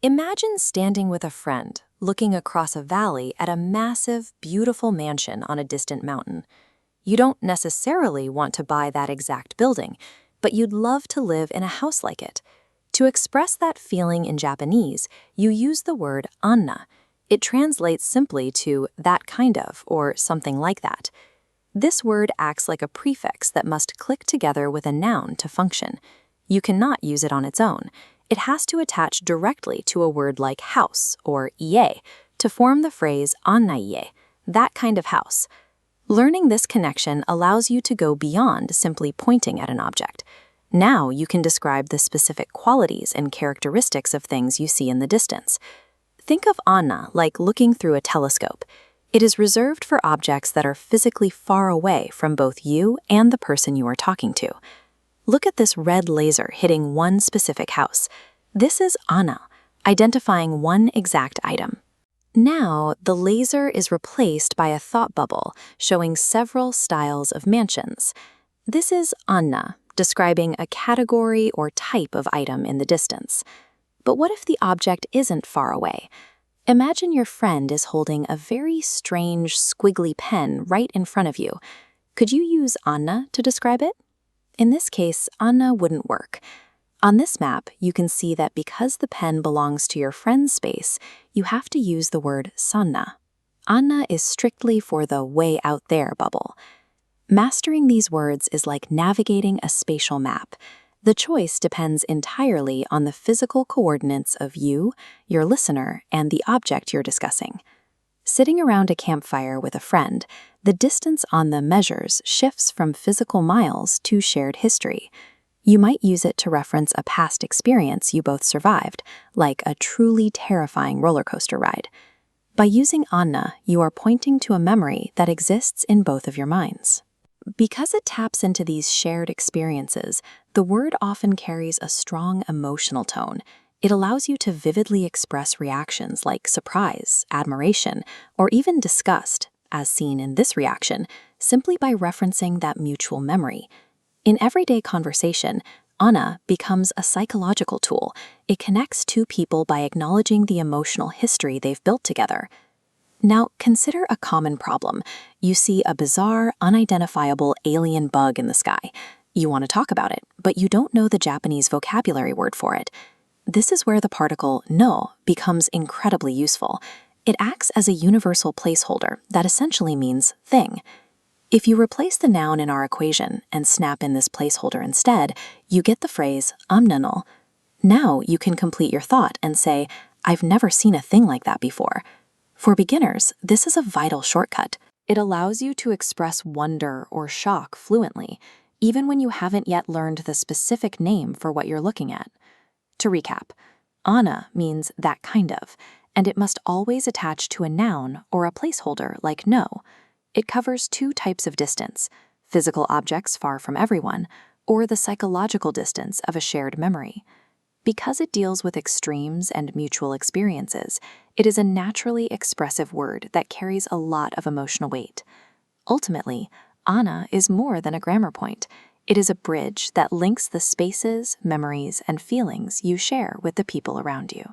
Imagine standing with a friend, looking across a valley at a massive, beautiful mansion on a distant mountain. You don't necessarily want to buy that exact building, but you'd love to live in a house like it. To express that feeling in Japanese, you use the word anna. It translates simply to that kind of or something like that. This word acts like a prefix that must click together with a noun to function. You cannot use it on its own. It has to attach directly to a word like house or ie to form the phrase anna ie, that kind of house. Learning this connection allows you to go beyond simply pointing at an object. Now you can describe the specific qualities and characteristics of things you see in the distance. Think of anna like looking through a telescope. It is reserved for objects that are physically far away from both you and the person you are talking to. Look at this red laser hitting one specific house. This is anna, identifying one exact item. Now, the laser is replaced by a thought bubble showing several styles of mansions. This is anna, describing a category or type of item in the distance. But what if the object isn't far away? Imagine your friend is holding a very strange, squiggly pen right in front of you. Could you use anna to describe it? In this case, anna wouldn't work. On this map, you can see that because the pen belongs to your friend's space, you have to use the word sanna. Anna is strictly for the way out there bubble. Mastering these words is like navigating a spatial map. The choice depends entirely on the physical coordinates of you, your listener, and the object you're discussing. Sitting around a campfire with a friend, the distance on the measures shifts from physical miles to shared history. You might use it to reference a past experience you both survived, like a truly terrifying roller coaster ride. By using anna, you are pointing to a memory that exists in both of your minds. Because it taps into these shared experiences, the word often carries a strong emotional tone. It allows you to vividly express reactions like surprise, admiration, or even disgust, as seen in this reaction, simply by referencing that mutual memory. In everyday conversation, anna becomes a psychological tool. It connects two people by acknowledging the emotional history they've built together. Now, consider a common problem. You see a bizarre, unidentifiable alien bug in the sky. You want to talk about it, but you don't know the Japanese vocabulary word for it. This is where the particle no becomes incredibly useful. It acts as a universal placeholder that essentially means thing. If you replace the noun in our equation and snap in this placeholder instead, you get the phrase "あんなの." Now you can complete your thought and say, "I've never seen a thing like that before." For beginners, this is a vital shortcut. It allows you to express wonder or shock fluently, even when you haven't yet learned the specific name for what you're looking at. To recap, anna means that kind of, and it must always attach to a noun or a placeholder like no. It covers two types of distance: physical objects far from everyone, or the psychological distance of a shared memory. Because it deals with extremes and mutual experiences, it is a naturally expressive word that carries a lot of emotional weight. Ultimately, anna is more than a grammar point. It is a bridge that links the spaces, memories, and feelings you share with the people around you.